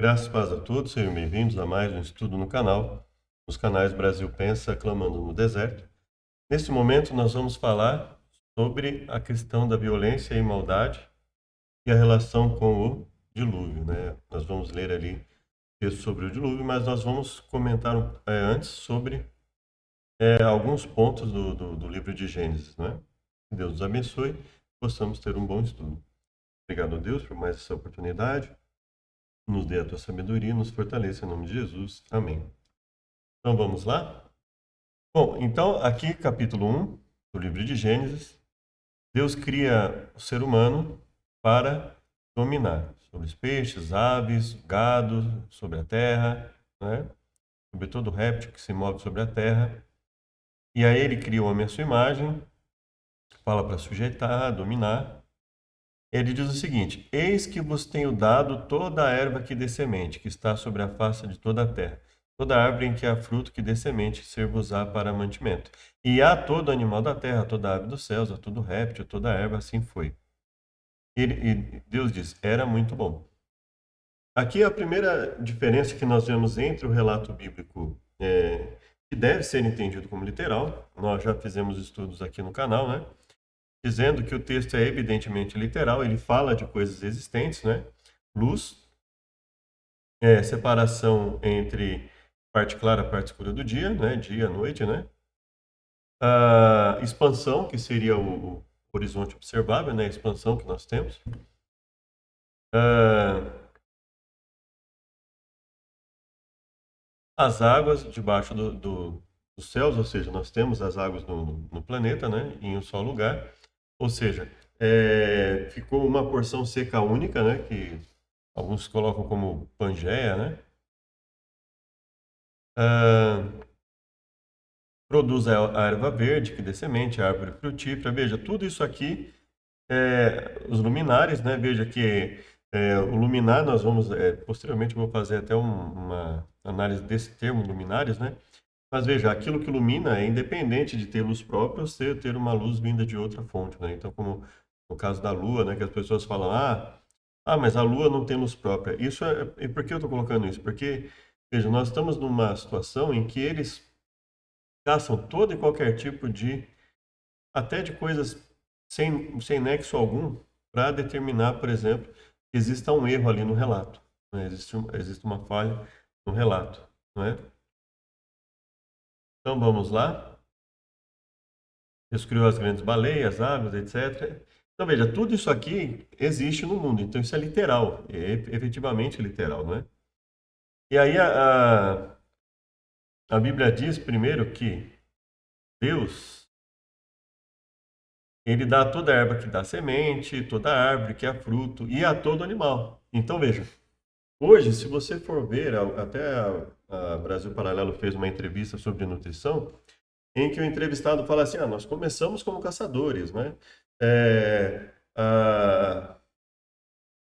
Graças e paz a todos, sejam bem-vindos a mais um estudo no canal, nos canais Brasil Pensa, Clamando no Deserto. Neste momento, nós vamos falar sobre a questão da violência e maldade e a relação com o dilúvio, né? Nós vamos ler ali texto sobre o dilúvio, mas nós vamos comentar antes sobre alguns pontos do livro de Gênesis, né? Que Deus nos abençoe e possamos ter um bom estudo. Obrigado a Deus por mais essa oportunidade. Nos dê a tua sabedoria e nos fortaleça em nome de Jesus. Amém. Então vamos lá? Bom, então aqui capítulo 1 do livro de Gênesis, Deus cria o ser humano para dominar sobre os peixes, aves, gado, sobre a terra, né? Sobre todo réptil que se move sobre a terra. E aí ele cria o homem à sua imagem, fala para sujeitar, dominar. Ele diz o seguinte: Eis que vos tenho dado toda a erva que dê semente, que está sobre a face de toda a terra. Toda árvore em que há fruto que dê semente, ser-vos-á para mantimento. E a todo animal da terra, toda ave dos céus, a todo réptil, toda erva, assim foi. E Deus diz: era muito bom. Aqui a primeira diferença que nós vemos entre o relato bíblico, que deve ser entendido como literal, nós já fizemos estudos aqui no canal, né? Dizendo que o texto é evidentemente literal, ele fala de coisas existentes, né? Luz, separação entre parte clara e parte escura do dia, né? Dia, noite, né? A expansão, que seria o horizonte observável, né? A expansão que nós temos. Ah, as águas debaixo dos céus, ou seja, nós temos as águas no planeta, né? Em um só lugar. Ou seja, ficou uma porção seca única, né? Que alguns colocam como Pangeia, né? Ah, produz a erva verde, que dê semente, a árvore frutífera. Veja, tudo isso aqui, os luminares, né? Veja que o luminar, nós vamos, posteriormente, eu vou fazer até uma análise desse termo, luminares, né? Mas veja, aquilo que ilumina é independente de ter luz própria ou ter uma luz vinda de outra fonte, né? Então, como no caso da Lua, né? Que as pessoas falam, mas a Lua não tem luz própria. Isso e por que eu estou colocando isso? Porque, veja, nós estamos numa situação em que eles caçam todo e qualquer tipo até de coisas sem nexo algum, para determinar, por exemplo, que exista um erro ali no relato, né? Existe uma falha no relato, não é? Então vamos lá. Deus criou as grandes baleias, aves, etc. Então veja, tudo isso aqui existe no mundo, então isso é literal, é efetivamente literal, não é? E aí a Bíblia diz primeiro que Deus, ele dá a toda erva que dá semente, toda árvore que há fruto e a todo animal. Então veja, hoje, se você for ver, até a Brasil Paralelo fez uma entrevista sobre nutrição, em que o entrevistado fala assim: nós começamos como caçadores, né? A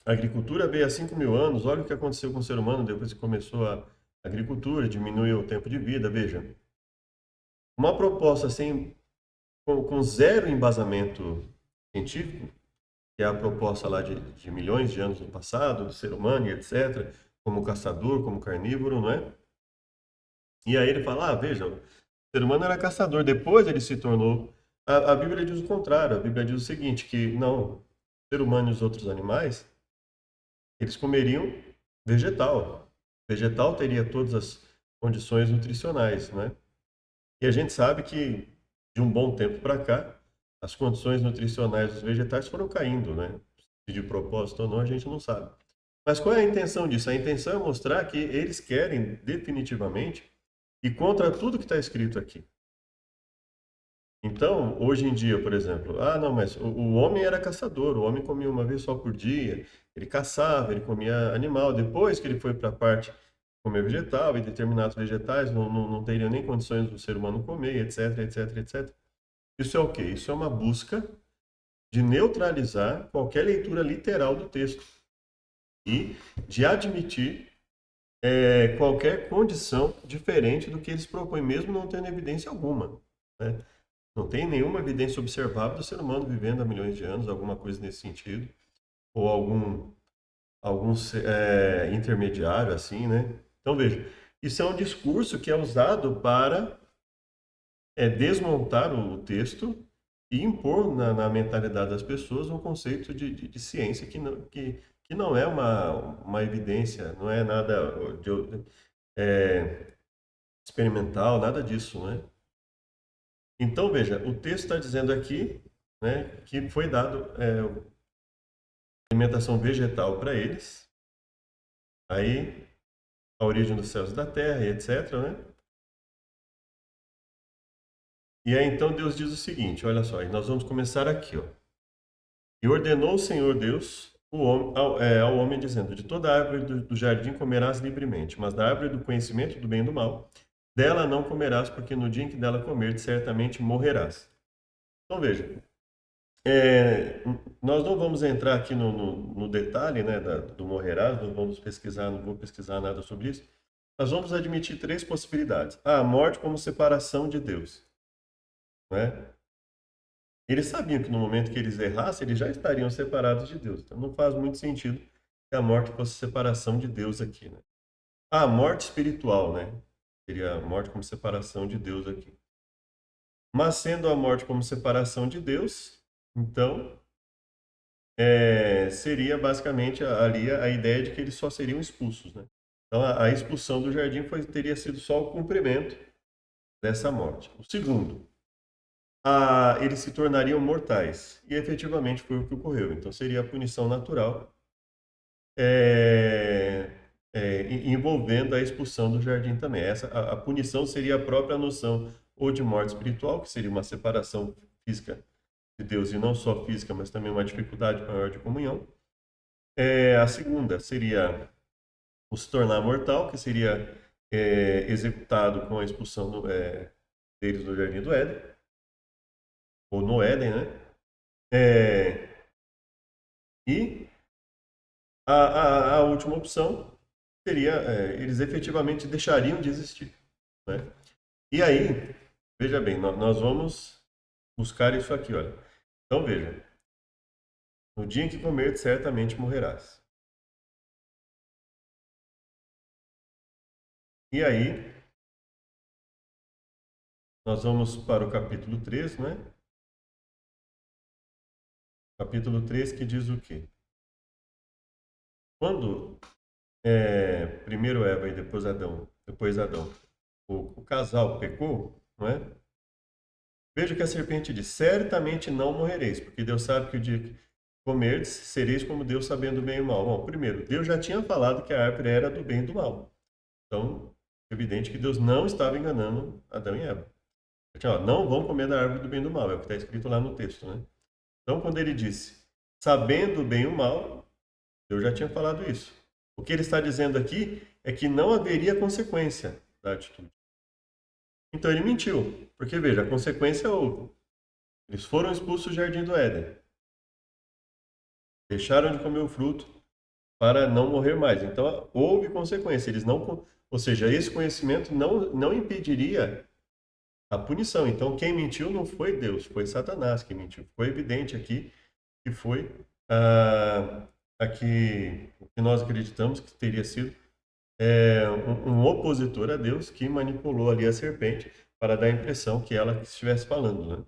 agricultura veio há 5 mil anos, olha o que aconteceu com o ser humano depois que começou a agricultura, diminuiu o tempo de vida. Veja, uma proposta assim, com zero embasamento científico, que é a proposta lá de milhões de anos no passado, do ser humano e etc., como caçador, como carnívoro, não é? E aí ele fala, veja, o ser humano era caçador, depois ele se tornou... A Bíblia diz o contrário, a Bíblia diz o seguinte, que não, o ser humano e os outros animais, eles comeriam vegetal. Vegetal teria todas as condições nutricionais, né? E a gente sabe que, de um bom tempo para cá, as condições nutricionais dos vegetais foram caindo, né? Se de propósito ou não, a gente não sabe. Mas qual é a intenção disso? A intenção é mostrar que eles querem definitivamente ir contra tudo que está escrito aqui. Então, hoje em dia, por exemplo, não, mas o homem era caçador, o homem comia uma vez só por dia, ele caçava, ele comia animal. Depois que ele foi para a parte de comer vegetal, e determinados vegetais não teriam nem condições do ser humano comer, etc, etc, etc. Isso é o quê? Isso é uma busca de neutralizar qualquer leitura literal do texto e de admitir qualquer condição diferente do que eles propõem, mesmo não tendo evidência alguma, né? Não tem nenhuma evidência observável do ser humano vivendo há milhões de anos, alguma coisa nesse sentido, ou alguns intermediário, assim, né? Então, veja, isso é um discurso que é usado para desmontar o texto e impor na mentalidade das pessoas um conceito de ciência que não é uma evidência, não é nada é, experimental, nada disso, né? Então, veja, o texto está dizendo aqui, né, que foi dado alimentação vegetal para eles, aí a origem dos céus e da terra, e etc, né? E aí então Deus diz o seguinte, olha só, e nós vamos começar aqui, ó. E ordenou o Senhor Deus ao homem, dizendo: De toda árvore do jardim comerás livremente, mas da árvore do conhecimento do bem e do mal, dela não comerás, porque no dia em que dela comerdes, certamente morrerás. Então veja, nós não vamos entrar aqui no detalhe, né, do morrerás, não vamos pesquisar, não vou pesquisar nada sobre isso. Nós vamos admitir três possibilidades. A morte como separação de Deus, né? Eles sabiam que no momento que eles errassem, eles já estariam separados de Deus. Então não faz muito sentido que a morte fosse separação de Deus aqui, né? A morte espiritual, né? Seria a morte como separação de Deus aqui. Mas sendo a morte como separação de Deus, então seria basicamente ali a ideia de que eles só seriam expulsos, né? Então a expulsão do jardim teria sido só o cumprimento dessa morte. O segundo, eles se tornariam mortais. E efetivamente foi o que ocorreu. Então seria a punição natural envolvendo a expulsão do jardim também. A punição seria a própria noção ou de morte espiritual, que seria uma separação física de Deus, e não só física, mas também uma dificuldade maior de comunhão. A segunda seria o se tornar mortal, que seria executado com a expulsão deles do jardim do Éden, ou no Éden, né? E a última opção seria, eles efetivamente deixariam de existir, né? E aí, veja bem, nós vamos buscar isso aqui, olha. Então veja, no dia em que comer, certamente morrerás. E aí, nós vamos para o capítulo 3, né? Capítulo 3 que diz o quê? Quando primeiro Eva e depois Adão, o casal pecou, não é? Veja que a serpente diz: certamente não morrereis, porque Deus sabe que o dia que comerdes, sereis como Deus, sabendo o bem e o mal. Bom, primeiro, Deus já tinha falado que a árvore era do bem e do mal. Então, é evidente que Deus não estava enganando Adão e Eva. Ele tinha, não vão comer da árvore do bem e do mal, é o que está escrito lá no texto, né? Então, quando ele disse, sabendo o bem e o mal, Deus já tinha falado isso. O que ele está dizendo aqui é que não haveria consequência da atitude. Então, ele mentiu, porque veja, a consequência houve. Eles foram expulsos do jardim do Éden. Deixaram de comer o fruto para não morrer mais. Então, houve consequência. Eles não, ou seja, esse conhecimento não impediria a punição. Então, quem mentiu não foi Deus, foi Satanás que mentiu. Foi evidente aqui que foi aqui o que nós acreditamos que teria sido um opositor a Deus que manipulou ali a serpente para dar a impressão que ela estivesse falando, né?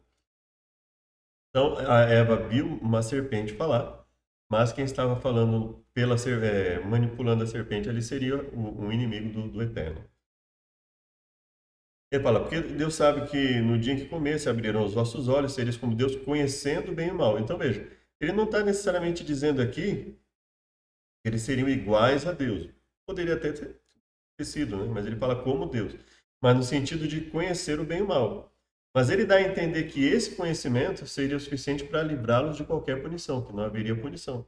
Então, a Eva viu uma serpente falar, mas quem estava falando manipulando a serpente ali seria o inimigo do Eterno. Ele fala, porque Deus sabe que no dia em que comer, se abrirão os vossos olhos, sereis como Deus, conhecendo o bem e o mal. Então, veja, ele não está necessariamente dizendo aqui que eles seriam iguais a Deus. Poderia até ter sido, né? Mas ele fala como Deus. Mas no sentido de conhecer o bem e o mal. Mas ele dá a entender que esse conhecimento seria o suficiente para livrá-los de qualquer punição, que não haveria punição.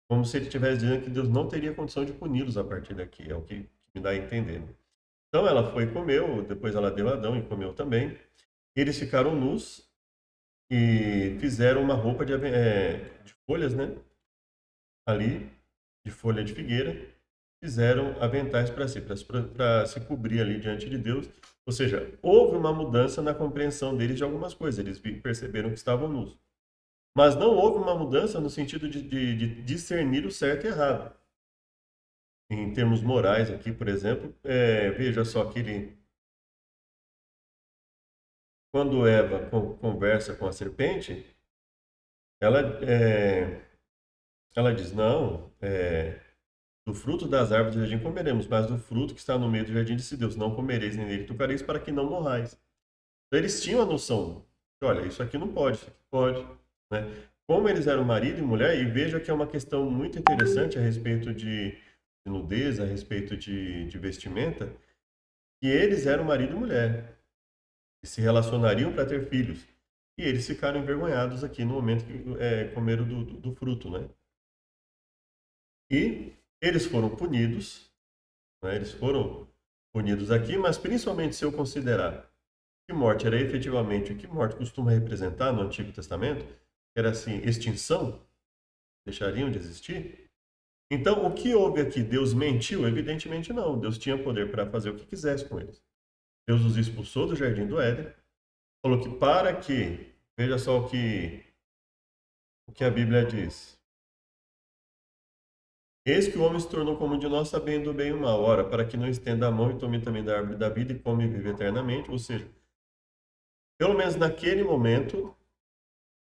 Como se ele estivesse dizendo que Deus não teria condição de puni-los a partir daqui. É o que me dá a entender, né? Então ela foi e comeu, depois ela deu a Adão e comeu também. Eles ficaram nus e fizeram uma roupa de folhas, né? Ali, de folha de figueira, fizeram aventais para si, para se cobrir ali diante de Deus. Ou seja, houve uma mudança na compreensão deles de algumas coisas. Eles perceberam que estavam nus. Mas não houve uma mudança no sentido de discernir o certo e errado. em termos morais aqui, por exemplo, veja só que ele, quando Eva conversa com a serpente, ela, ela diz, não, do fruto das árvores do jardim comeremos, mas do fruto que está no meio do jardim disse Deus, não comereis nem nele tocareis para que não morrais. Então, eles tinham a noção, olha, isso aqui não pode, isso aqui pode, né? Como eles eram marido e mulher, e veja que é uma questão muito interessante a respeito de nudez, a respeito de vestimenta, que eles eram marido e mulher, e se relacionariam para ter filhos. E eles ficaram envergonhados aqui no momento que comeram do fruto, né? E eles foram punidos, né? Eles foram punidos aqui, mas principalmente se eu considerar que morte era efetivamente o que morte costuma representar no Antigo Testamento, que era assim, extinção, deixariam de existir. Então, o que houve aqui? Deus mentiu? Evidentemente não. Deus tinha poder para fazer o que quisesse com eles. Deus os expulsou do jardim do Éden, falou que para que, veja só o que a Bíblia diz. Eis que o homem se tornou como um de nós, sabendo o bem e o mal. Ora, para que não estenda a mão e tome também da árvore da vida e come e vive eternamente. Ou seja, pelo menos naquele momento,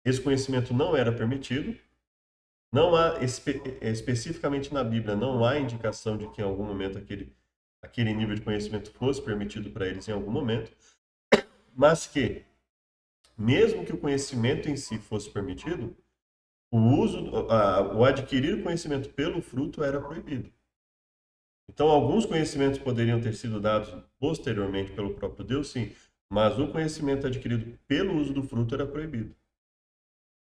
esse conhecimento não era permitido. Não há, especificamente na Bíblia, não há indicação de que em algum momento aquele nível de conhecimento fosse permitido para eles em algum momento, mas que, mesmo que o conhecimento em si fosse permitido, o adquirir conhecimento pelo fruto era proibido. Então, alguns conhecimentos poderiam ter sido dados posteriormente pelo próprio Deus, sim, mas o conhecimento adquirido pelo uso do fruto era proibido.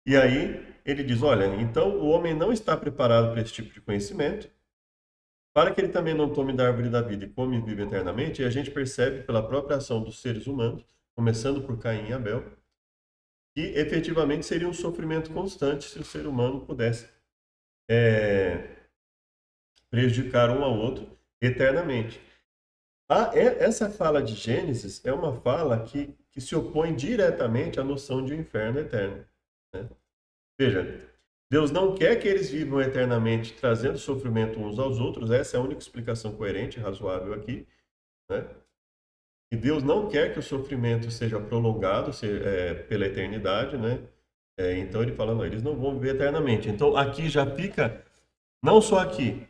E aí ele diz, olha, então o homem não está preparado para esse tipo de conhecimento, para que ele também não tome da árvore da vida e come e vive eternamente, e a gente percebe pela própria ação dos seres humanos, começando por Caim e Abel, que efetivamente seria um sofrimento constante se o ser humano pudesse prejudicar um ao outro eternamente. Essa fala de Gênesis é uma fala que se opõe diretamente à noção de um inferno eterno, né? Veja, Deus não quer que eles vivam eternamente trazendo sofrimento uns aos outros, essa é a única explicação coerente e razoável aqui, né? E Deus não quer que o sofrimento seja prolongado pela eternidade, né? Então ele fala, não, eles não vão viver eternamente. Então aqui já fica, não só aqui,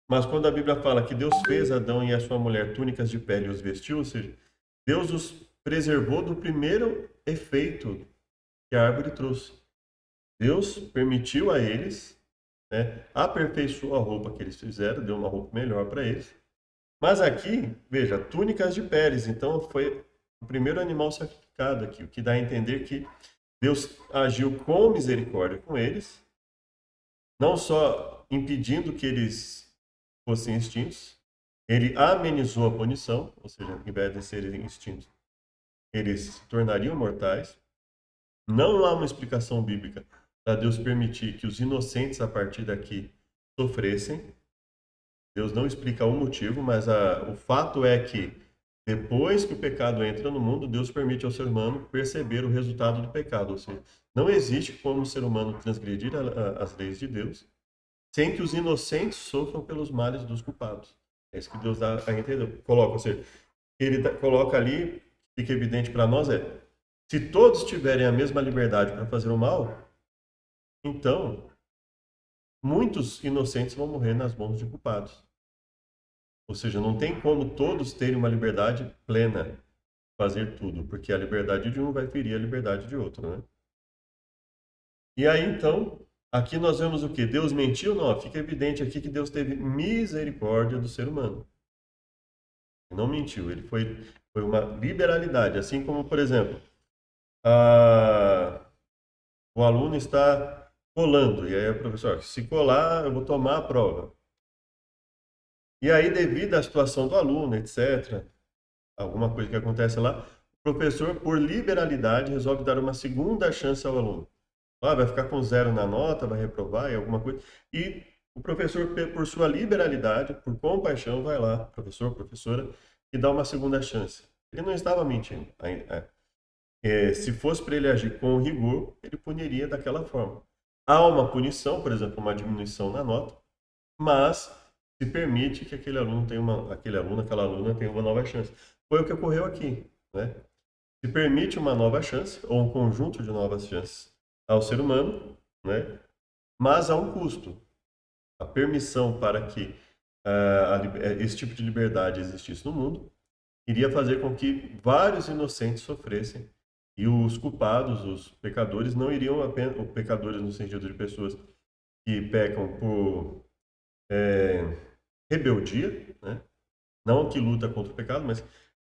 mas quando a Bíblia fala que Deus fez Adão e a sua mulher túnicas de pele e os vestiu, ou seja, Deus os preservou do primeiro efeito que a árvore trouxe. Deus permitiu a eles, né, aperfeiçoou a roupa que eles fizeram, deu uma roupa melhor para eles. Mas aqui, veja, túnicas de peles, então foi o primeiro animal sacrificado aqui, o que dá a entender que Deus agiu com misericórdia com eles, não só impedindo que eles fossem extintos, ele amenizou a punição, ou seja, ao invés de serem extintos, eles se tornariam mortais. Não há uma explicação bíblica para Deus permitir que os inocentes a partir daqui sofressem. Deus não explica o motivo, mas o fato é que depois que o pecado entra no mundo, Deus permite ao ser humano perceber o resultado do pecado. Ou seja, não existe como o ser humano transgredir as leis de Deus sem que os inocentes sofram pelos males dos culpados. É isso que Deus dá a entender. Coloca, ou seja, ele coloca ali, fica evidente para nós, se todos tiverem a mesma liberdade para fazer o mal, então muitos inocentes vão morrer nas mãos de culpados. Ou seja, não tem como todos terem uma liberdade plena de fazer tudo, porque a liberdade de um vai ferir a liberdade de outro, né? E aí, então, aqui nós vemos o quê? Deus mentiu? Não, fica evidente aqui que Deus teve misericórdia do ser humano. Ele não mentiu, ele foi uma liberalidade. Assim como, por exemplo, o aluno está colando, e aí o professor, se colar, eu vou tomar a prova. E aí, devido à situação do aluno, etc., alguma coisa que acontece lá, o professor, por liberalidade, resolve dar uma segunda chance ao aluno. Vai ficar com zero na nota, vai reprovar e alguma coisa. E o professor, por sua liberalidade, por compaixão, vai lá, professor, professora, e dá uma segunda chance. Ele não estava mentindo. Se fosse para ele agir com rigor, ele puniria daquela forma. Há uma punição, por exemplo, uma diminuição na nota, mas se permite que aquele aluno tenha aquele aluno, aquela aluna tenha uma nova chance. Foi o que ocorreu aqui, né? Se permite uma nova chance, ou um conjunto de novas chances ao ser humano, né? Mas há um custo. A permissão para que esse tipo de liberdade existisse no mundo iria fazer com que vários inocentes sofressem e os culpados, os pecadores, não iriam apenas, os pecadores no sentido de pessoas que pecam por rebeldia, né? Não que luta contra o pecado, mas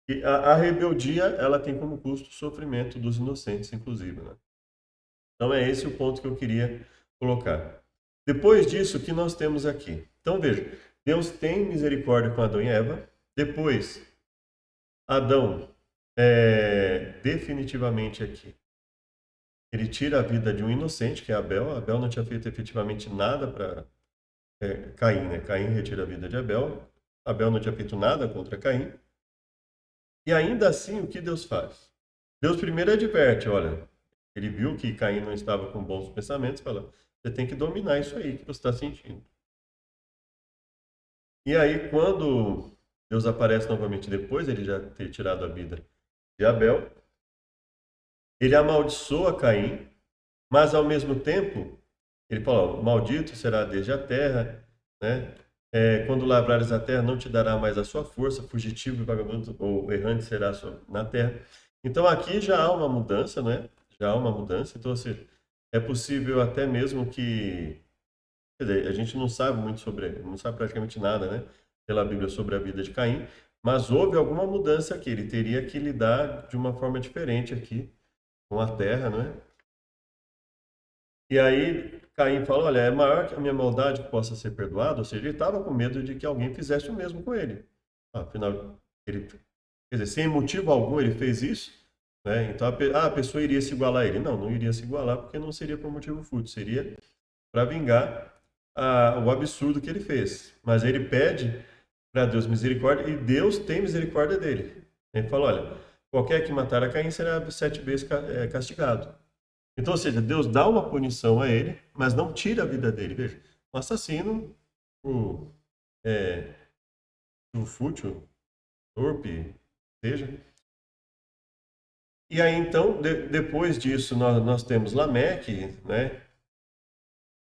que a rebeldia ela tem como custo o sofrimento dos inocentes, inclusive, né? Então é esse o ponto que eu queria colocar. Depois disso, o que nós temos aqui? Então veja, Deus tem misericórdia com Adão e Eva. Depois, Adão, definitivamente aqui, ele tira a vida de um inocente, que é Abel. Abel não tinha feito efetivamente nada para Caim, né? Caim retira a vida de Abel. Abel não tinha feito nada contra Caim. E ainda assim, o que Deus faz? Deus primeiro adverte, olha, ele viu que Caim não estava com bons pensamentos, fala, você tem que dominar isso aí que você está sentindo. E aí, quando Deus aparece novamente depois, ele já ter tirado a vida de Abel, ele amaldiçoa Caim, mas ao mesmo tempo, ele fala, ó, maldito será desde a terra, né? Quando lavrares a terra, não te dará mais a sua força, fugitivo e vagabundo ou errante será na terra. Então aqui já há uma mudança, né? Já há uma mudança. Então, assim, é possível até mesmo que, quer dizer, a gente não sabe muito sobre, não sabe praticamente nada, né? Pela Bíblia sobre a vida de Caim, mas houve alguma mudança aqui. Ele teria que lidar de uma forma diferente aqui com a terra, né? E aí Caim fala, olha, é maior que a minha maldade que possa ser perdoada, ou seja, ele estava com medo de que alguém fizesse o mesmo com ele. Afinal, ele, quer dizer, sem motivo algum ele fez isso, né? Então a pessoa iria se igualar a ele. Não, não iria se igualar porque não seria por motivo fútil, seria para vingar o absurdo que ele fez. Mas ele pede para Deus misericórdia e Deus tem misericórdia dele. Ele fala, olha, qualquer que matar a Caim será 7 vezes castigado. Então, ou seja, Deus dá uma punição a ele, mas não tira a vida dele. Veja, um assassino, o, é, o fútil, torpe, seja. E aí, então, depois disso, nós temos Lameque, né?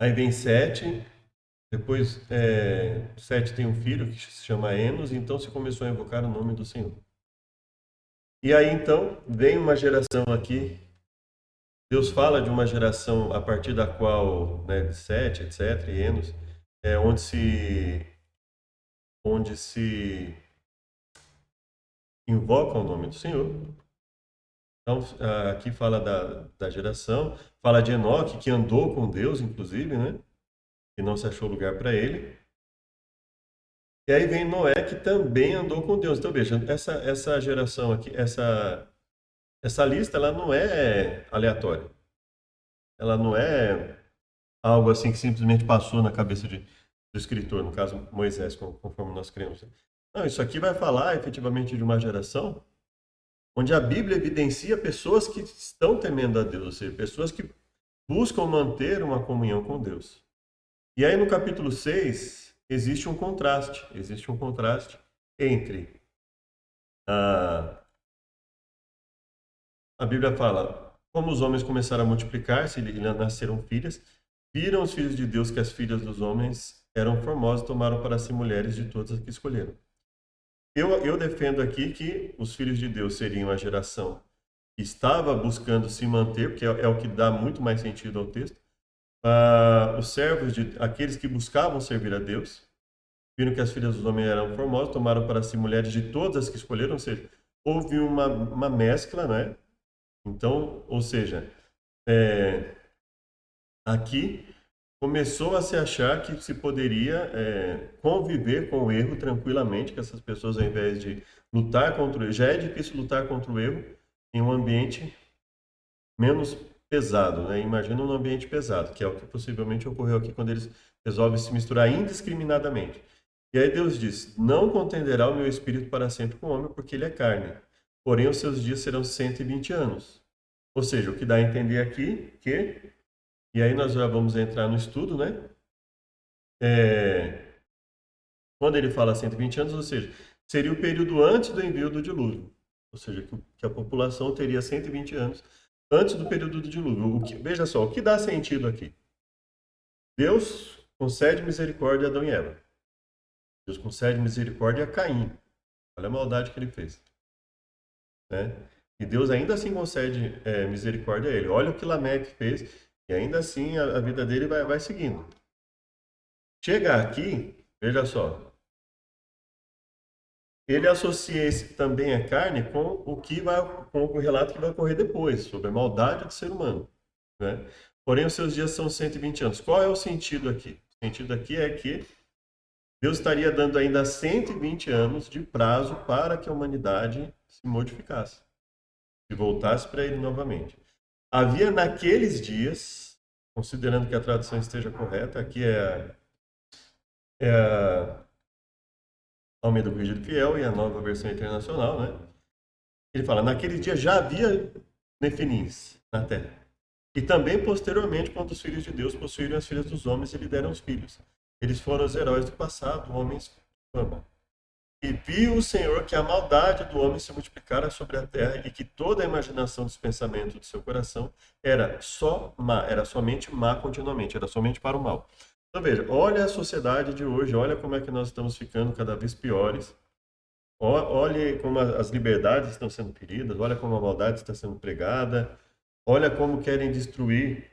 Aí vem Sete, depois Sete tem um filho que se chama Enos, então se começou a invocar o nome do Senhor. E aí, então, vem uma geração aqui. Deus fala de uma geração a partir da qual, né, Sete, etc., e Enos, onde se invoca o nome do Senhor. Então, aqui fala da geração, fala de Enoque, que andou com Deus, inclusive, né? E não se achou lugar para ele. E aí vem Noé, que também andou com Deus. Então, veja, essa geração aqui, essa lista, ela não é aleatória. Ela não é algo assim que simplesmente passou na cabeça do escritor, no caso Moisés, conforme nós cremos. Não, isso aqui vai falar efetivamente de uma geração onde a Bíblia evidencia pessoas que estão temendo a Deus, ou seja, pessoas que buscam manter uma comunhão com Deus. E aí no capítulo 6 existe um contraste entre a Bíblia fala, como os homens começaram a multiplicar-se e nasceram filhas, viram os filhos de Deus que as filhas dos homens eram formosas e tomaram para si mulheres de todas as que escolheram. Eu defendo aqui que os filhos de Deus seriam a geração que estava buscando se manter, porque é o que dá muito mais sentido ao texto. Os servos, aqueles que buscavam servir a Deus, viram que as filhas dos homens eram formosas, tomaram para si mulheres de todas as que escolheram, ou seja, houve uma mescla, né? Então, ou seja, aqui começou a se achar que se poderia conviver com o erro tranquilamente, que essas pessoas, ao invés de lutar contra o erro, já é difícil lutar contra o erro em um ambiente menos pesado, né? Imagina um ambiente pesado, que é o que possivelmente ocorreu aqui quando eles resolvem se misturar indiscriminadamente. E aí Deus diz: não contenderá o meu espírito para sempre com o homem, porque ele é carne. Porém, os seus dias serão 120 anos. Ou seja, o que dá a entender aqui que, e aí nós já vamos entrar no estudo, né? Quando ele fala 120 anos, ou seja, seria o período antes do envio do dilúvio. Ou seja, que a população teria 120 anos antes do período do dilúvio. Veja só, o que dá sentido aqui? Deus concede misericórdia a Adão e Eva. Deus concede misericórdia a Caim. Olha a maldade que ele fez. Né? E Deus ainda assim concede misericórdia a ele. Olha o que Lameque fez, e ainda assim a vida dele vai seguindo. Chega aqui, veja só, ele associa também a carne com o relato que vai ocorrer depois, sobre a maldade do ser humano. Né? Porém, os seus dias são 120 anos. Qual é o sentido aqui? O sentido aqui é que Deus estaria dando ainda 120 anos de prazo para que a humanidade se modificasse e voltasse para ele novamente. Havia naqueles dias, considerando que a tradução esteja correta, aqui é a Almeida Corrigida Fiel e a Nova Versão Internacional, né? Ele fala, naquele dia já havia Nefinins na terra. E também, posteriormente, quando os filhos de Deus possuíram as filhas dos homens e lhe deram os filhos. Eles foram os heróis do passado, homens de fama. E viu o Senhor que a maldade do homem se multiplicara sobre a terra e que toda a imaginação dos pensamentos do seu coração era só má, era somente má continuamente, era somente para o mal. Então veja, olha a sociedade de hoje, olha como é que nós estamos ficando cada vez piores. Olhe como as liberdades estão sendo feridas, olha como a maldade está sendo pregada, olha como querem destruir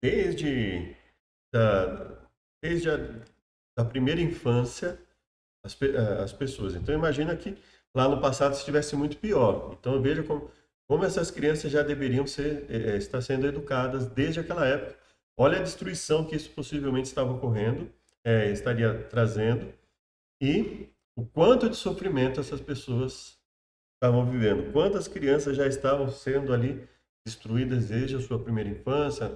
desde, da, desde a da primeira infância as pessoas. Então imagina que lá no passado estivesse muito pior. Então veja como essas crianças já deveriam estar sendo educadas desde aquela época. Olha a destruição que isso possivelmente estava ocorrendo, estaria trazendo, e o quanto de sofrimento essas pessoas estavam vivendo. Quantas crianças já estavam sendo ali destruídas desde a sua primeira infância,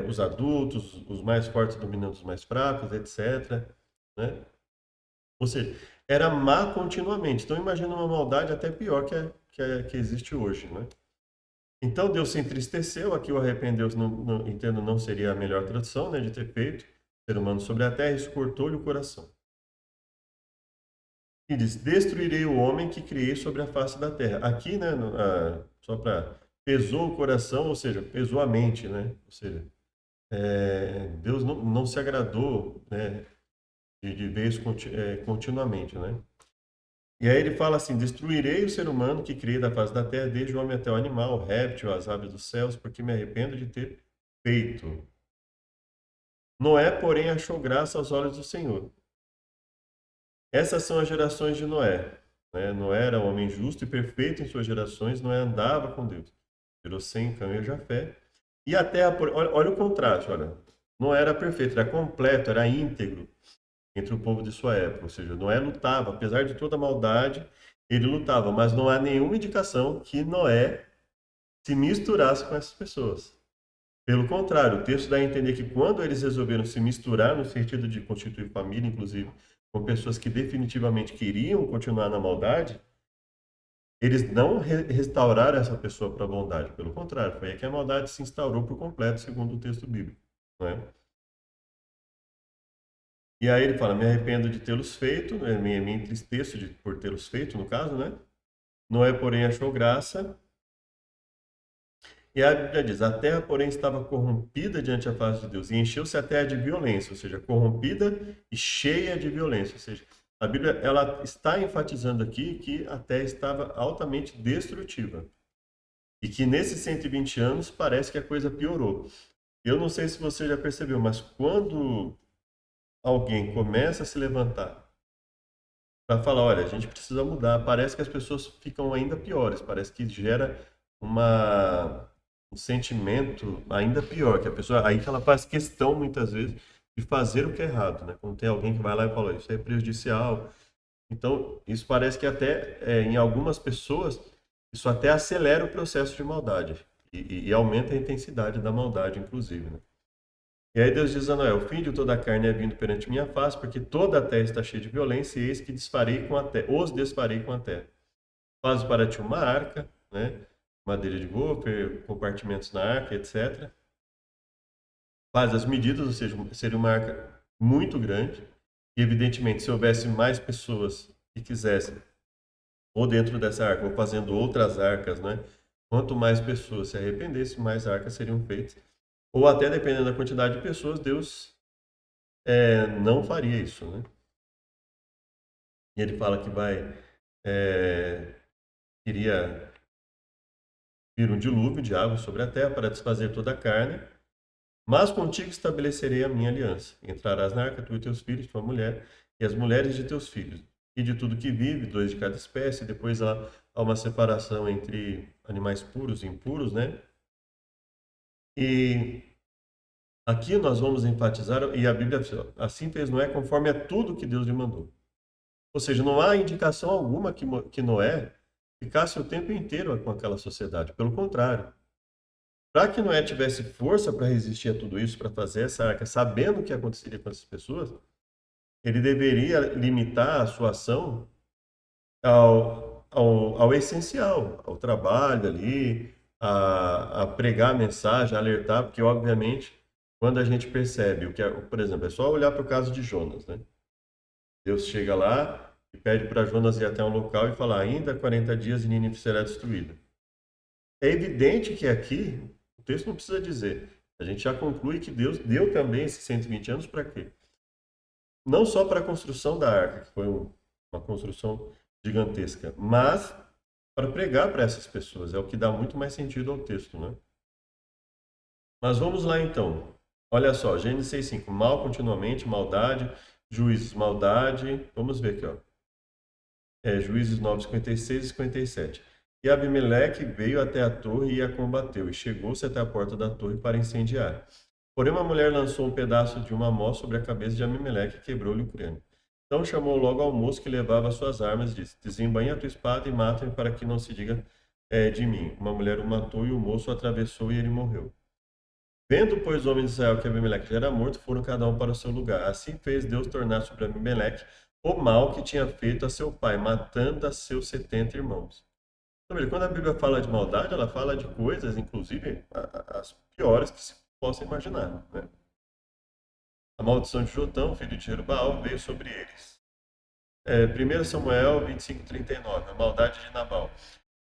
os adultos, os mais fortes dominando os mais fracos, etc. Né? Ou seja, era má continuamente. Então imagina uma maldade até pior que existe hoje. Né? Então Deus se entristeceu, aqui o arrependeu-se, entendo, não seria a melhor tradução, né, de ter feito ser humano sobre a terra, isso cortou-lhe o coração. E diz, destruirei o homem que criei sobre a face da terra. Aqui, né, só para pesou o coração, ou seja, pesou a mente, né? Ou seja, Deus não se agradou, né, de ver isso continuamente, né? E aí ele fala assim, destruirei o ser humano que criei da face da terra, desde o homem até o animal, o réptil, as aves dos céus, porque me arrependo de ter feito. Noé, porém, achou graça aos olhos do Senhor. Essas são as gerações de Noé. Né? Noé era um homem justo e perfeito em suas gerações, Noé andava com Deus. Gerou Sem, Cã e Jafé. E a terra, olha o contraste, olha. Noé era perfeito, era completo, era íntegro entre o povo de sua época. Ou seja, Noé lutava, apesar de toda a maldade, ele lutava, mas não há nenhuma indicação que Noé se misturasse com essas pessoas. Pelo contrário, o texto dá a entender que quando eles resolveram se misturar, no sentido de constituir família, inclusive, com pessoas que definitivamente queriam continuar na maldade, eles não restauraram essa pessoa para a bondade. Pelo contrário, foi aí que a maldade se instaurou por completo, segundo o texto bíblico. Né? E aí ele fala, me arrependo de tê-los feito, me entristeço por tê-los feito, no caso, né? Noé, porém, achou graça. E a Bíblia diz, a terra, porém, estava corrompida diante da face de Deus, e encheu-se a terra de violência, ou seja, corrompida e cheia de violência. Ou seja, a Bíblia ela está enfatizando aqui que a terra estava altamente destrutiva. E que nesses 120 anos parece que a coisa piorou. Eu não sei se você já percebeu, mas quando alguém começa a se levantar para falar, olha, a gente precisa mudar, parece que as pessoas ficam ainda piores, parece que gera um sentimento ainda pior, que a pessoa, aí que ela faz questão muitas vezes de fazer o que é errado, né? Quando tem alguém que vai lá e fala, isso é prejudicial. Então, isso parece que até, em algumas pessoas, isso até acelera o processo de maldade e aumenta a intensidade da maldade, inclusive, né? E aí Deus diz a Noé, o fim de toda a carne é vindo perante minha face, porque toda a terra está cheia de violência, e eis que desfarei com a terra, os desfarei com a terra. Faz para ti uma arca, né? Madeira de gofer, compartimentos na arca, etc. Faz as medidas, ou seja, seria uma arca muito grande, E, evidentemente, se houvesse mais pessoas que quisessem, ou dentro dessa arca, ou fazendo outras arcas, né? Quanto mais pessoas se arrependessem, mais arcas seriam feitas. Ou até, dependendo da quantidade de pessoas, Deus não faria isso, né? E ele fala que queria vir um dilúvio de água sobre a terra para desfazer toda a carne, mas contigo estabelecerei a minha aliança. Entrarás na arca, tu e teus filhos, tua mulher, e as mulheres de teus filhos. E de tudo que vive, dois de cada espécie. Depois há uma separação entre animais puros e impuros, né? E aqui nós vamos enfatizar, e a Bíblia assim fez Noé conforme a tudo que Deus lhe mandou. Ou seja, não há indicação alguma que Noé ficasse o tempo inteiro com aquela sociedade. Pelo contrário, para que Noé tivesse força para resistir a tudo isso, para fazer essa arca, sabendo o que aconteceria com essas pessoas, ele deveria limitar a sua ação ao essencial, ao trabalho ali, a pregar a mensagem, a alertar, porque, obviamente, quando a gente percebe o que é, por exemplo, é só olhar para o caso de Jonas, né? Deus chega lá e pede para Jonas ir até um local e falar: ainda 40 dias e Nínive será destruída. É evidente que aqui, o texto não precisa dizer, a gente já conclui que Deus deu também esses 120 anos para quê? Não só para a construção da arca, que foi uma construção gigantesca, mas para pregar para essas pessoas. É o que dá muito mais sentido ao texto, né? Mas vamos lá então. Olha só, Gênesis 6:5. Mal continuamente, maldade, juízes, maldade. Vamos ver aqui, ó. Juízes 9, 56 e 57. E Abimeleque veio até a torre e a combateu, e chegou-se até a porta da torre para incendiar. Porém, uma mulher lançou um pedaço de uma mó sobre a cabeça de Abimeleque e quebrou-lhe o crânio. Então chamou logo ao moço que levava suas armas e disse: desembainha a tua espada e mata-me para que não se diga de mim. Uma mulher o matou e o moço o atravessou e ele morreu. Vendo, pois, os homens de Israel que Abimeleque já era morto, foram cada um para o seu lugar. Assim fez Deus tornar sobre Abimeleque o mal que tinha feito a seu pai, matando a seus 70 irmãos. Então, quando a Bíblia fala de maldade, ela fala de coisas, inclusive as piores que se possa imaginar, né? A maldição de Jotão, filho de Jerubaal, veio sobre eles. 1 Samuel 25:39, a maldade de Nabal.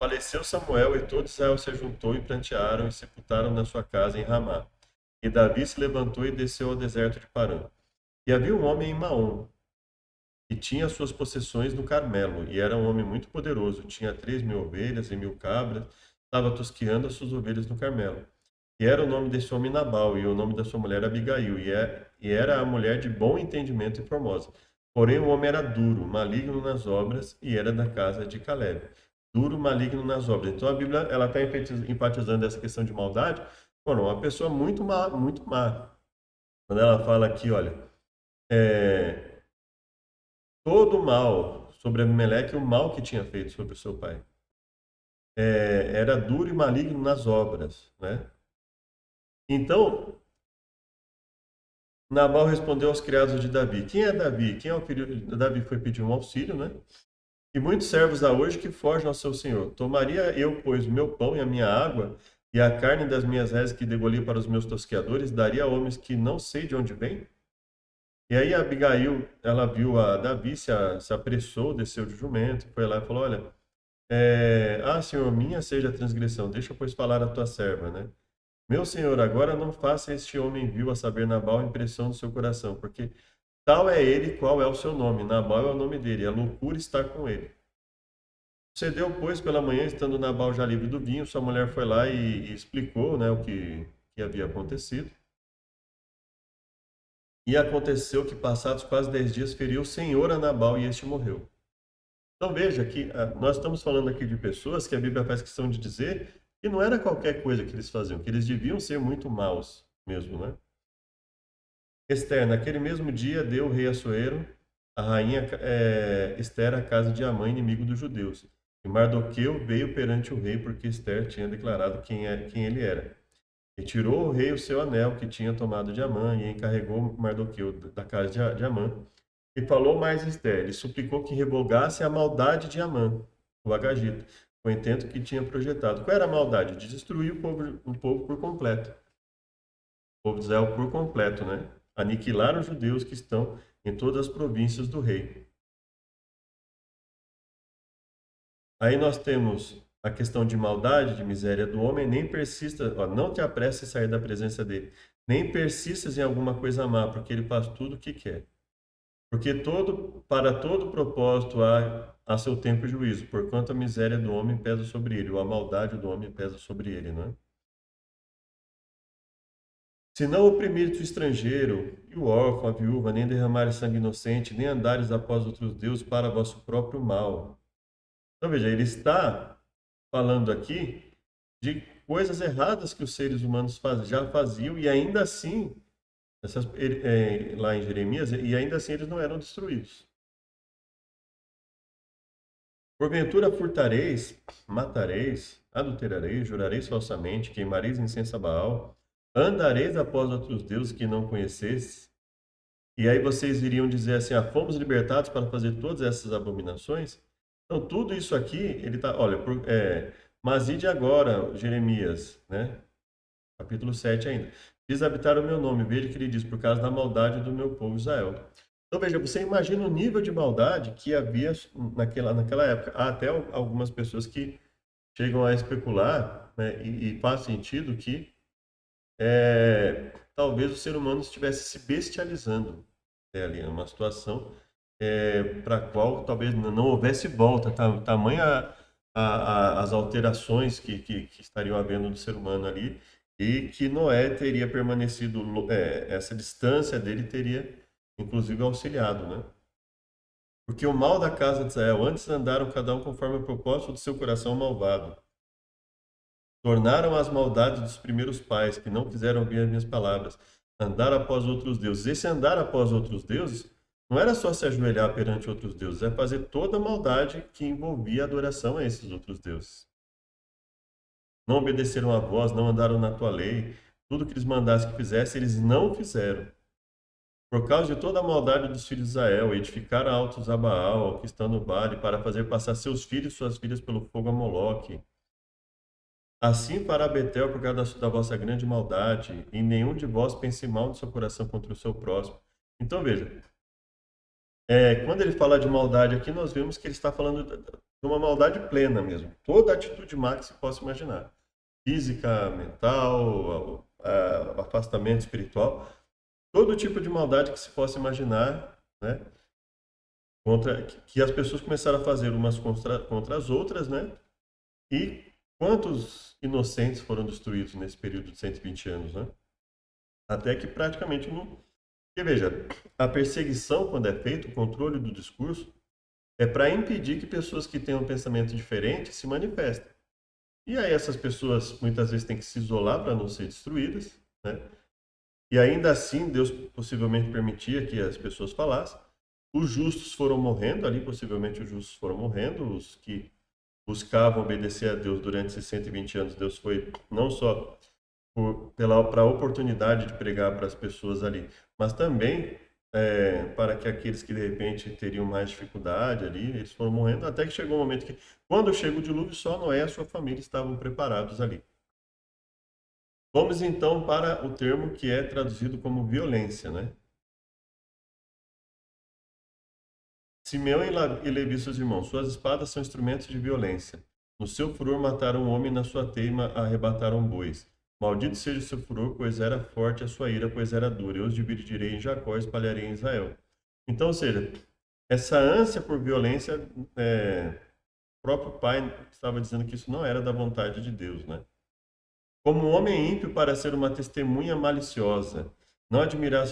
Faleceu Samuel e todo Israel se juntou e plantearam e sepultaram na sua casa em Ramá. E Davi se levantou e desceu ao deserto de Parã. E havia um homem em Maom, que tinha suas possessões no Carmelo, e era um homem muito poderoso. Tinha 3.000 ovelhas e 1.000 cabras, estava tosqueando as suas ovelhas no Carmelo. E era o nome desse homem Nabal, e o nome da sua mulher Abigail, e era a mulher de bom entendimento e formosa. Porém, o homem era duro, maligno nas obras, e era da casa de Caleb. Duro, maligno nas obras. Então a Bíblia ela está enfatizando essa questão de maldade. Bom, uma pessoa muito má, muito má. Quando ela fala aqui, olha, todo o mal sobre Abimeleque, o mal que tinha feito sobre o seu pai. Era duro e maligno nas obras, né? Então, Nabal respondeu aos criados de Davi: quem é Davi? Quem é o filho de Davi? Foi pedir um auxílio, né? E muitos servos há hoje que fogem ao seu senhor. Tomaria eu, pois, o meu pão e a minha água e a carne das minhas reses que degoli para os meus tosqueadores, daria a homens que não sei de onde vêm? E aí Abigail, ela viu a Davi, se apressou, desceu de jumento, foi lá e falou: olha, senhor, minha seja a transgressão, deixa pois falar a tua serva, né? Meu senhor, agora não faça este homem vil, a saber, Nabal, impressão do seu coração, porque tal é ele, qual é o seu nome. Nabal é o nome dele, a loucura está com ele. Sucedeu, pois, pela manhã, estando Nabal já livre do vinho, sua mulher foi lá e explicou, né, o que havia acontecido. E aconteceu que, passados quase 10 dias, feriu o Senhor a Nabal e este morreu. Então veja que nós estamos falando aqui de pessoas que a Bíblia faz questão de dizer que não era qualquer coisa que eles faziam, que eles deviam ser muito maus mesmo, né? Esther, naquele mesmo dia, deu o rei Assuero, a rainha Esther, à casa de Amã, inimigo dos judeus. E Mardoqueu veio perante o rei, porque Esther tinha declarado quem ele era. E tirou o rei o seu anel que tinha tomado de Amã, e encarregou Mardoqueu da casa de Amã. E falou mais Esther, e suplicou que revogasse a maldade de Amã, o Agagita, o intento que tinha projetado. Qual era a maldade? De destruir o povo por completo. O povo de Israel por completo, né? aniquilar os judeus que estão em todas as províncias do rei. Aí nós temos a questão de maldade, de miséria do homem, nem persista, ó, não te apresses em sair da presença dele, nem persistas em alguma coisa má, porque ele faz tudo o que quer. Porque para todo propósito há seu tempo e juízo, porquanto a miséria do homem pesa sobre ele, ou a maldade do homem pesa sobre ele, não é? Se não oprimirdes o estrangeiro, e o órfão, a viúva, nem derramares sangue inocente, nem andares após outros deuses para vosso próprio mal. Então veja, ele está falando aqui de coisas erradas que os seres humanos já faziam e ainda assim, lá em Jeremias, e ainda assim eles não eram destruídos. Porventura furtareis, matareis, adulterareis, jurareis falsamente, queimareis incenso a Baal, andareis após outros deuses que não conhecestes, e aí vocês iriam dizer assim, fomos libertados para fazer todas essas abominações? Então, tudo isso aqui, ele está, olha, mas ide agora, Jeremias, né? Capítulo 7 ainda. Deshabitar o meu nome, veja que ele diz, por causa da maldade do meu povo Israel. Então, veja, você imagina o nível de maldade que havia naquela época. Há até algumas pessoas que chegam a especular, né, e faz sentido que talvez o ser humano estivesse se bestializando, ali, numa situação para a qual talvez não houvesse volta, tamanha as alterações que estariam havendo do ser humano ali, e que Noé teria permanecido, essa distância dele teria, inclusive, auxiliado, né? Porque o mal da casa de Israel, antes andaram cada um conforme o propósito do seu coração malvado. Tornaram as maldades dos primeiros pais, que não quiseram ouvir as minhas palavras. Andar após outros deuses. Esse andar após outros deuses não era só se ajoelhar perante outros deuses, é fazer toda a maldade que envolvia a adoração a esses outros deuses. Não obedeceram a voz, não andaram na tua lei. Tudo que eles mandassem que fizessem, eles não fizeram. Por causa de toda a maldade dos filhos de Israel, edificaram altos a Baal, que estão no vale, para fazer passar seus filhos e suas filhas pelo fogo a Moloque. Assim fará Betel por causa da vossa grande maldade, e nenhum de vós pense mal no seu coração contra o seu próximo. Então veja, quando ele fala de maldade aqui, nós vemos que ele está falando de uma maldade plena mesmo. Toda atitude má que se possa imaginar. Física, mental, afastamento espiritual. Todo tipo de maldade que se possa imaginar, né? Que as pessoas começaram a fazer umas contra as outras, né? E quantos inocentes foram destruídos nesse período de 120 anos, né? Até que praticamente não. Porque veja, a perseguição, quando é feita, o controle do discurso, é para impedir que pessoas que tenham um pensamento diferente se manifestem. E aí essas pessoas muitas vezes têm que se isolar para não ser destruídas, né? E ainda assim Deus possivelmente permitia que as pessoas falassem. Os justos foram morrendo ali, possivelmente os justos foram morrendo, os que buscavam obedecer a Deus durante esses 120 anos, Deus foi não só para a oportunidade de pregar para as pessoas ali, mas também para que aqueles que de repente teriam mais dificuldade ali, eles foram morrendo, até que chegou um momento que, quando chega o dilúvio, só Noé e a sua família estavam preparados ali. Vamos então para o termo que é traduzido como violência, né? Simeão e Levi, seus irmãos, suas espadas são instrumentos de violência. No seu furor mataram um homem, na sua teima arrebataram bois. Maldito seja o seu furor, pois era forte a sua ira, pois era dura. Eu os dividirei em Jacó e espalharei em Israel. Então, ou seja, essa ânsia por violência, o próprio pai estava dizendo que isso não era da vontade de Deus, né? Como um homem ímpio para ser uma testemunha maliciosa. Não admitirás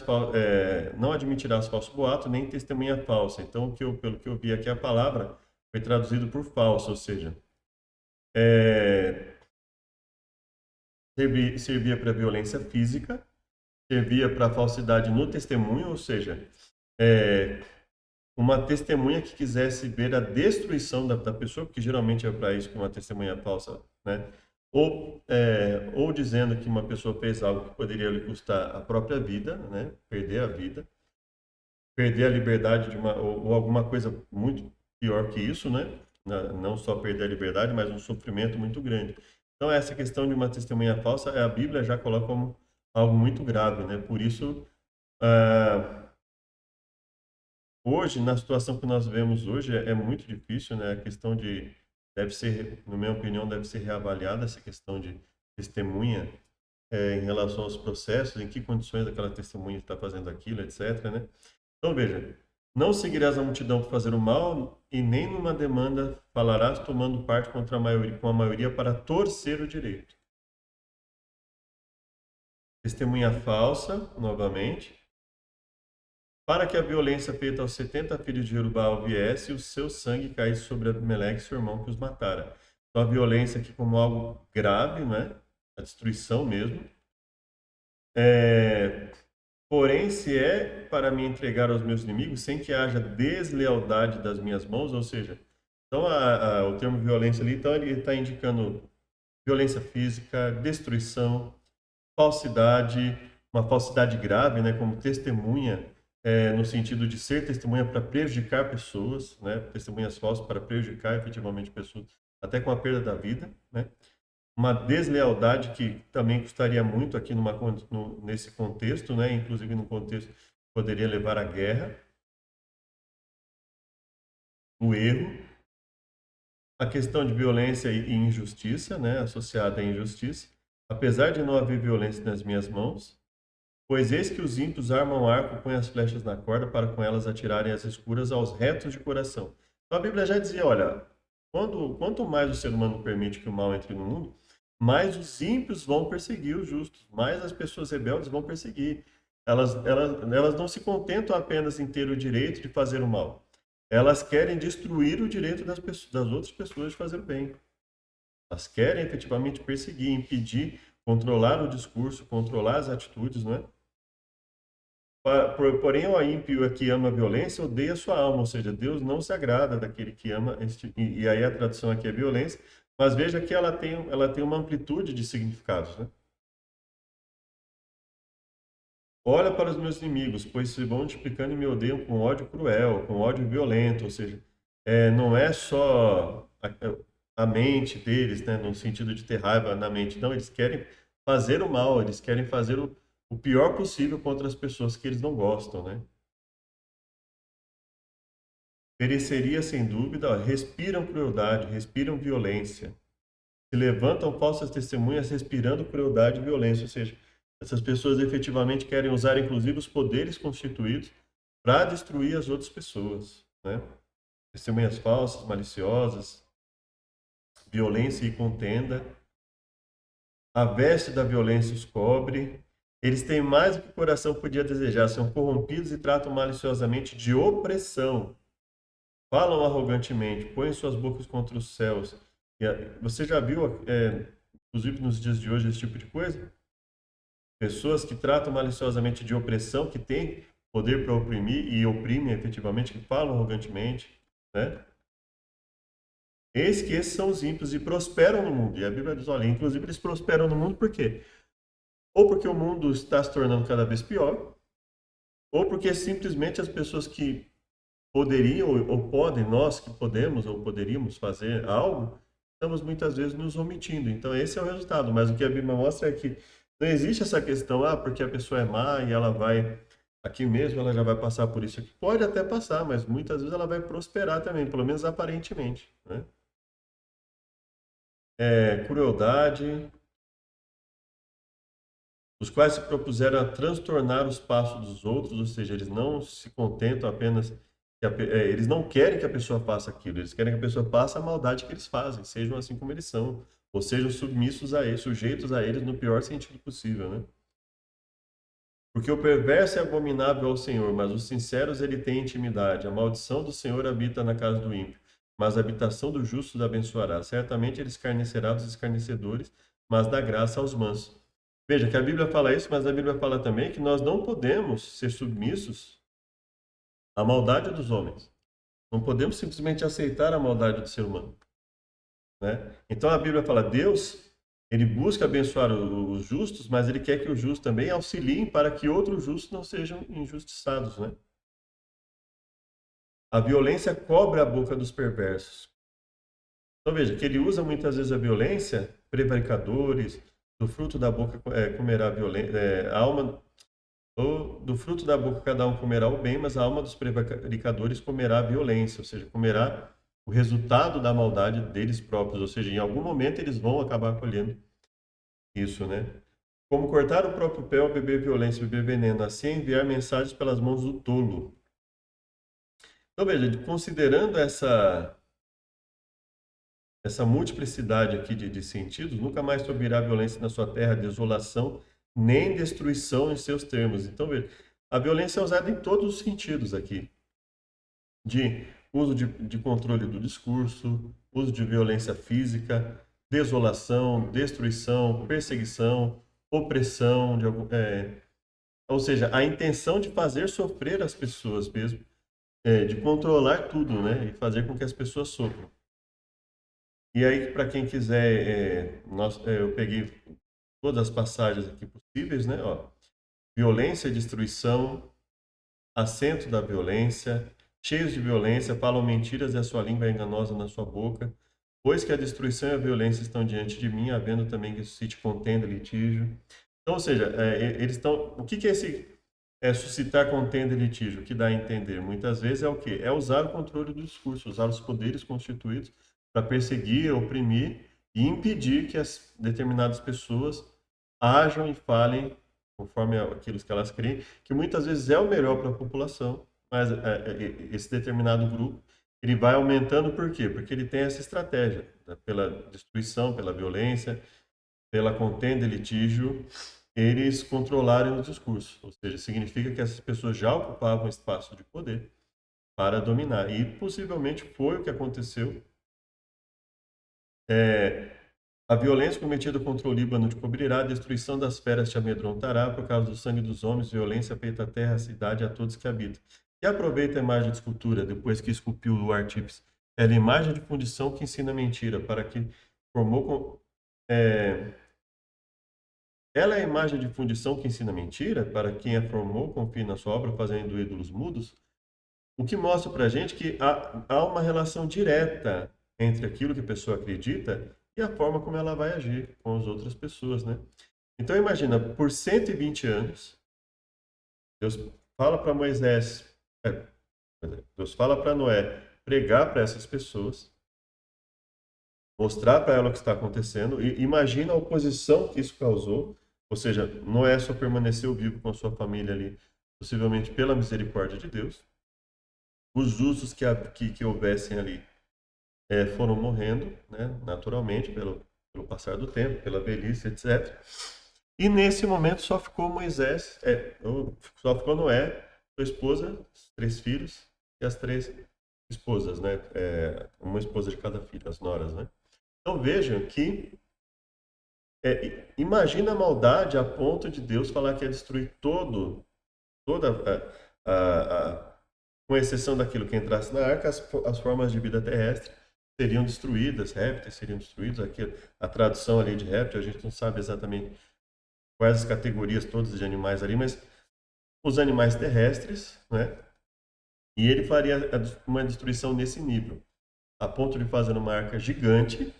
falso boato, nem testemunha falsa. Então, pelo que eu vi aqui, a palavra foi traduzida por falso, ou seja, servia para violência física, servia para falsidade no testemunho, ou seja, uma testemunha que quisesse ver a destruição da pessoa, porque geralmente é para isso que uma testemunha falsa, né? Ou dizendo que uma pessoa fez algo que poderia lhe custar a própria vida, né? Perder a vida, perder a liberdade ou alguma coisa muito pior que isso, né? Não só perder a liberdade, mas um sofrimento muito grande. Então, essa questão de uma testemunha falsa, a Bíblia já coloca como algo muito grave, né? Por isso, Ah, hoje, na situação que nós vemos hoje, é muito difícil, né? A questão de, deve ser, na minha opinião, deve ser reavaliada essa questão de testemunha em relação aos processos, em que condições aquela testemunha está fazendo aquilo, etc, né? Então, veja, não seguirás a multidão para fazer o mal e nem numa demanda falarás tomando parte contra a maioria, com a maioria para torcer o direito. Testemunha falsa, novamente, para que a violência feita aos 70 filhos de Jerubbaal viesse e o seu sangue caísse sobre Abimeleque, seu irmão, que os matara. Então, a violência aqui como algo grave, né? A destruição mesmo. Porém, se é para me entregar aos meus inimigos, sem que haja deslealdade das minhas mãos, ou seja, então o termo violência ali, então ele está indicando violência física, destruição, falsidade, uma falsidade grave, né, como testemunha, no sentido de ser testemunha para prejudicar pessoas, né, testemunhas falsas para prejudicar efetivamente pessoas, até com a perda da vida, né, uma deslealdade que também custaria muito aqui nesse contexto, né, inclusive no contexto que poderia levar à guerra, o erro, a questão de violência e injustiça, né, associada à injustiça, apesar de não haver violência nas minhas mãos, pois eis que os ímpios armam o arco, põem as flechas na corda para com elas atirarem as escuras aos retos de coração. Então a Bíblia já dizia, olha, quanto mais o ser humano permite que o mal entre no mundo, mais os ímpios vão perseguir os justos, mais as pessoas rebeldes vão perseguir. Elas não se contentam apenas em ter o direito de fazer o mal. Elas querem destruir o direito das outras pessoas de fazer o bem. Elas querem efetivamente perseguir, impedir, controlar o discurso, controlar as atitudes, não é? Porém, o ímpio que ama a violência odeia a sua alma, ou seja, Deus não se agrada daquele que ama, e aí a tradução aqui é violência, mas veja que ela tem uma amplitude de significados, né? Olha para os meus inimigos, pois se vão multiplicando e me odeiam com ódio cruel, com ódio violento, ou seja, não é só a mente deles, né, no sentido de ter raiva na mente, não, eles querem fazer o mal, eles querem fazer o pior possível contra as pessoas que eles não gostam, né? Pereceria sem dúvida, ó, respiram crueldade, respiram violência, se levantam falsas testemunhas respirando crueldade e violência, ou seja, essas pessoas efetivamente querem usar inclusive os poderes constituídos para destruir as outras pessoas, né? Testemunhas falsas, maliciosas, violência e contenda. A veste da violência os cobre. Eles têm mais do que o coração podia desejar, são corrompidos e tratam maliciosamente de opressão. Falam arrogantemente, põem suas bocas contra os céus. Você já viu, inclusive nos dias de hoje, esse tipo de coisa? Pessoas que tratam maliciosamente de opressão, que têm poder para oprimir e oprimem efetivamente, que falam arrogantemente, né? Eis que esses são os ímpios e prosperam no mundo. E a Bíblia diz, olha, inclusive eles prosperam no mundo por quê? Ou porque o mundo está se tornando cada vez pior, ou porque simplesmente as pessoas que poderiam ou podem, nós que podemos ou poderíamos fazer algo, estamos muitas vezes nos omitindo. Então esse é o resultado, mas o que a Bíblia mostra é que não existe essa questão, porque a pessoa é má e ela vai, aqui mesmo ela já vai passar por isso aqui. Pode até passar, mas muitas vezes ela vai prosperar também, pelo menos aparentemente, né? Crueldade, os quais se propuseram a transtornar os passos dos outros, ou seja, eles não se contentam apenas eles não querem que a pessoa faça aquilo, eles querem que a pessoa faça a maldade que eles fazem, sejam assim como eles são, ou sejam submissos a eles, sujeitos a eles no pior sentido possível, né? Porque o perverso é abominável ao Senhor, mas os sinceros ele tem intimidade. A maldição do Senhor habita na casa do ímpio, mas a habitação do justo os abençoará. Certamente ele escarnecerá dos escarnecedores, mas dá graça aos mansos. Veja que a Bíblia fala isso, mas a Bíblia fala também que nós não podemos ser submissos à maldade dos homens. Não podemos simplesmente aceitar a maldade do ser humano, né? Então a Bíblia fala, Deus, ele busca abençoar os justos, mas ele quer que os justos também auxiliem para que outros justos não sejam injustiçados, né? A violência cobre a boca dos perversos. Então veja que ele usa muitas vezes a violência, prevaricadores, do fruto da boca comerá a violência, a alma Ou do fruto da boca cada um comerá o bem, mas a alma dos prevaricadores comerá a violência, ou seja, comerá o resultado da maldade deles próprios, ou seja, em algum momento eles vão acabar colhendo isso, né? Como cortar o próprio pé ao beber violência, beber veneno, assim enviar mensagens pelas mãos do tolo. Então, veja, considerando essa multiplicidade aqui de sentidos, nunca mais subirá violência na sua terra, desolação, nem destruição em seus termos. Então, veja, a violência é usada em todos os sentidos aqui. De uso de controle do discurso, uso de violência física, desolação, destruição, perseguição, opressão, ou seja, a intenção de fazer sofrer as pessoas mesmo, de controlar tudo, né? E fazer com que as pessoas sofram. E aí, para quem quiser, eu peguei todas as passagens aqui possíveis, né? Ó, violência, destruição, assento da violência, cheios de violência, falam mentiras e a sua língua é enganosa na sua boca. Pois que a destruição e a violência estão diante de mim, havendo também que suscite contenda e litígio. Então, ou seja, eles estão. O que é esse suscitar contenda e litígio? O que dá a entender? Muitas vezes é o quê? É usar o controle do discurso, usar os poderes constituídos para perseguir, oprimir e impedir que as determinadas pessoas ajam e falem conforme aquilo que elas creem, que muitas vezes é o melhor para a população, mas esse determinado grupo ele vai aumentando por quê? Porque ele tem essa estratégia, né? Pela destruição, pela violência, pela contenda e litígio, eles controlarem o discurso. Ou seja, significa que essas pessoas já ocupavam espaço de poder para dominar. E possivelmente foi o que aconteceu. A violência cometida contra o Líbano te cobrirá, a destruição das feras te amedrontará, por causa do sangue dos homens, violência feita a terra, a cidade, a todos que habitam. E aproveita a imagem de escultura, depois que esculpiu o artífice. Ela é a imagem de fundição que ensina mentira, para que formou ela é a imagem de fundição que ensina mentira, para quem a formou, confie na sua obra, fazendo ídolos mudos. O que mostra para a gente que há uma relação direta entre aquilo que a pessoa acredita e a forma como ela vai agir com as outras pessoas, né? Então imagina, por 120 anos, Deus fala para Moisés, Deus fala para Noé pregar para essas pessoas, mostrar para ela o que está acontecendo, e imagina a oposição que isso causou, ou seja, Noé só permaneceu vivo com a sua família ali, possivelmente pela misericórdia de Deus. Os justos que houvessem ali foram morrendo, né, naturalmente, pelo passar do tempo, pela velhice, etc. E nesse momento só ficou Moisés, só ficou Noé, sua esposa, os 3 filhos e as 3 esposas, né? Uma esposa de cada filho, as noras, né? Então vejam que imagina a maldade a ponto de Deus falar que ia destruir toda com exceção daquilo que entrasse na arca, as formas de vida terrestre seriam destruídas, répteis seriam destruídos. Aqui, a tradução ali de réptil, a gente não sabe exatamente quais as categorias todas de animais ali, mas os animais terrestres, né? E ele faria uma destruição nesse nível, a ponto de fazer uma arca gigante,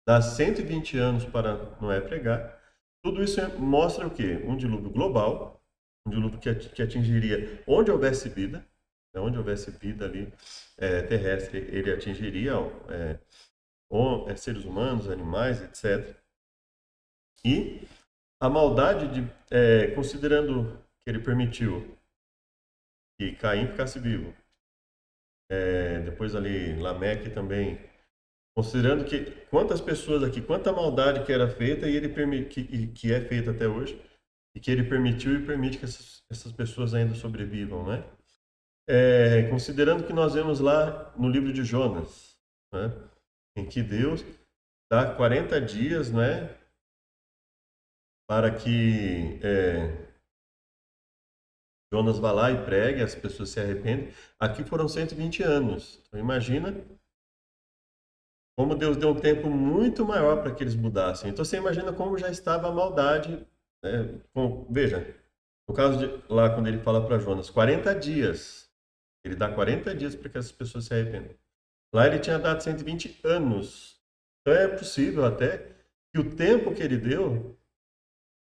dar 120 anos para Noé pregar. Tudo isso mostra o quê? Um dilúvio global, um dilúvio que atingiria onde houvesse vida, onde houvesse vida ali terrestre, ele atingiria seres humanos, animais, etc. E a maldade, considerando que ele permitiu que Caim ficasse vivo, depois ali Lameque também, considerando que quantas pessoas aqui, quanta maldade que era feita e ele que é feita até hoje, e que ele permitiu e permite que essas pessoas ainda sobrevivam, né? Considerando que nós vemos lá no livro de Jonas, né, em que Deus dá 40 dias, né, para que Jonas vá lá e pregue, as pessoas se arrependem. Aqui foram 120 anos. Então imagina como Deus deu um tempo muito maior para que eles mudassem. Então você imagina como já estava a maldade. Né? Veja, no caso de lá quando ele fala para Jonas, 40 dias. Ele dá 40 dias para que essas pessoas se arrependam. Lá ele tinha dado 120 anos. Então é possível até que o tempo que ele deu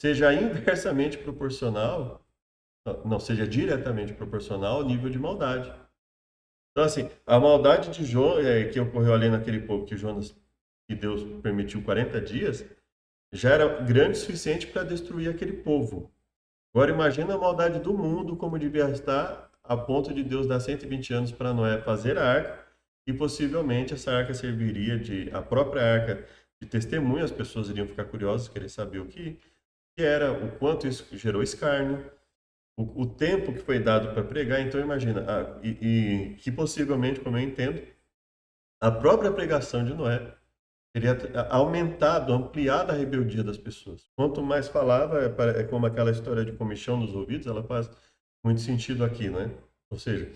seja inversamente proporcional não seja diretamente proporcional ao nível de maldade. Então, assim, a maldade de que ocorreu ali naquele povo que Deus permitiu 40 dias, já era grande o suficiente para destruir aquele povo. Agora imagina a maldade do mundo como devia estar a ponto de Deus dar 120 anos para Noé fazer a arca e possivelmente essa arca serviria a própria arca de testemunho, as pessoas iriam ficar curiosas, querer saber que era, o quanto isso gerou escárnio, o tempo que foi dado para pregar. Então imagina, e que possivelmente, como eu entendo, a própria pregação de Noé teria aumentado, ampliado a rebeldia das pessoas. Quanto mais falava, é como aquela história de comichão nos ouvidos, ela faz muito sentido aqui, né? Ou seja,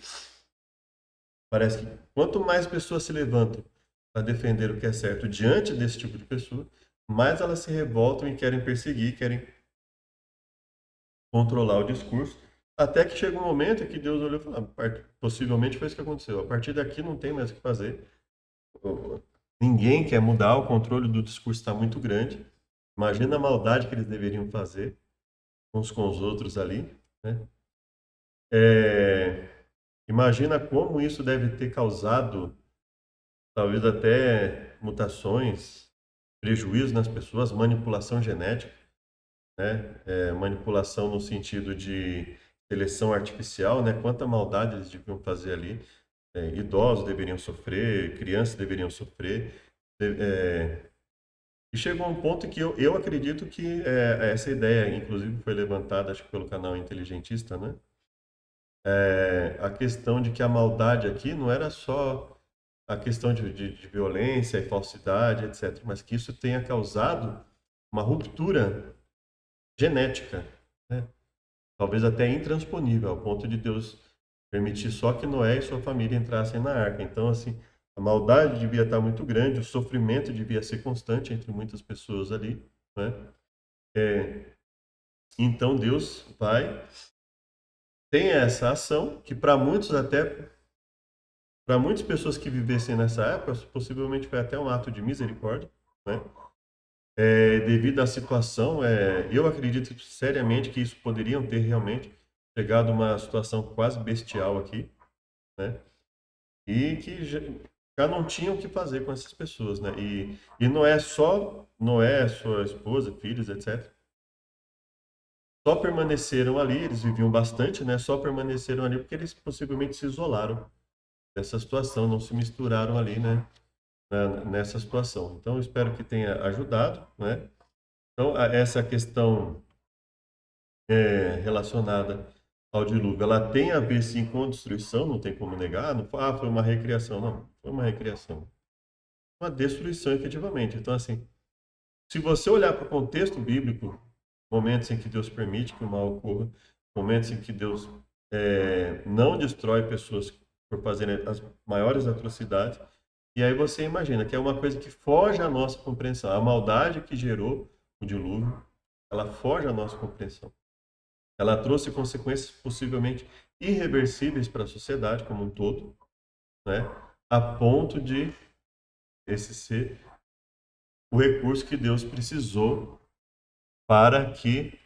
parece que quanto mais pessoas se levantam para defender o que é certo diante desse tipo de pessoa, mais elas se revoltam e querem perseguir, querem controlar o discurso, até que chega um momento em que Deus olhou e falou, possivelmente foi isso que aconteceu. A partir daqui não tem mais o que fazer. Ninguém quer mudar, o controle do discurso está muito grande. Imagina a maldade que eles deveriam fazer uns com os outros ali, né? Imagina como isso deve ter causado, talvez até mutações, prejuízos nas pessoas, manipulação genética, né? Manipulação no sentido de seleção artificial, né? Quanta maldade eles deviam fazer ali. Idosos deveriam sofrer, crianças deveriam sofrer. E chegou um ponto que eu acredito que essa ideia, inclusive, foi levantada, acho que pelo canal Inteligentista, né? A questão de que a maldade aqui não era só a questão de violência e falsidade, etc., mas que isso tenha causado uma ruptura genética, né? Talvez até intransponível, ao ponto de Deus permitir só que Noé e sua família entrassem na arca. Então, assim, a maldade devia estar muito grande, o sofrimento devia ser constante entre muitas pessoas ali, né? Então Deus tem essa ação que para muitos até para muitas pessoas que vivessem nessa época possivelmente foi até um ato de misericórdia, né? Devido à situação, eu acredito seriamente que isso poderiam ter realmente chegado a uma situação quase bestial aqui, né? E que já não tinham o que fazer com essas pessoas, né? E não é só Noé, sua esposa, filhos, etc. Só permaneceram ali, eles viviam bastante, né? Só permaneceram ali porque eles possivelmente se isolaram dessa situação, não se misturaram ali, né? Nessa situação. Então, eu espero que tenha ajudado, né? Então, essa questão relacionada ao dilúvio, ela tem a ver sim com a destruição, não tem como negar, não foi uma recriação, não, foi uma recriação, uma destruição efetivamente. Então, assim, se você olhar para o contexto bíblico, momentos em que Deus permite que o mal ocorra, momentos em que Deus não destrói pessoas por fazerem as maiores atrocidades, e aí você imagina que é uma coisa que foge à nossa compreensão. A maldade que gerou o dilúvio, ela foge à nossa compreensão. Ela trouxe consequências possivelmente irreversíveis para a sociedade como um todo, né? A ponto de esse ser o recurso que Deus precisou para que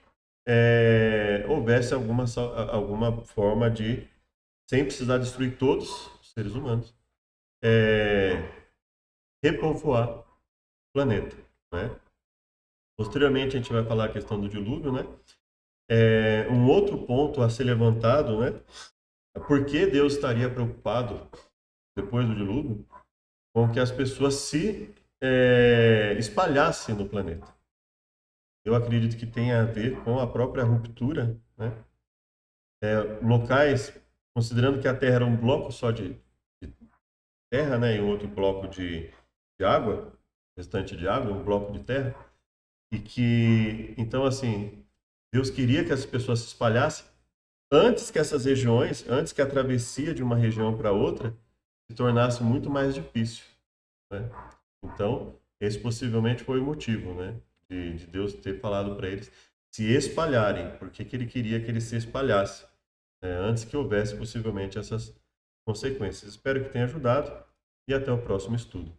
houvesse alguma forma de, sem precisar destruir todos os seres humanos, repovoar o planeta, né? Posteriormente a gente vai falar a questão do dilúvio, né? Um outro ponto a ser levantado, né? Por que Deus estaria preocupado depois do dilúvio com que as pessoas se espalhassem no planeta? Eu acredito que tem a ver com a própria ruptura, né? Locais, considerando que a Terra era um bloco só de terra, né? E outro bloco de água, restante de água, um bloco de terra, e que, então, assim, Deus queria que as pessoas se espalhassem antes que essas regiões, antes que a travessia de uma região para outra se tornasse muito mais difícil, né? Então, esse possivelmente foi o motivo, né, de Deus ter falado para eles se espalharem, porque que ele queria que eles se espalhassem, né, antes que houvesse possivelmente essas consequências. Espero que tenha ajudado e até o próximo estudo.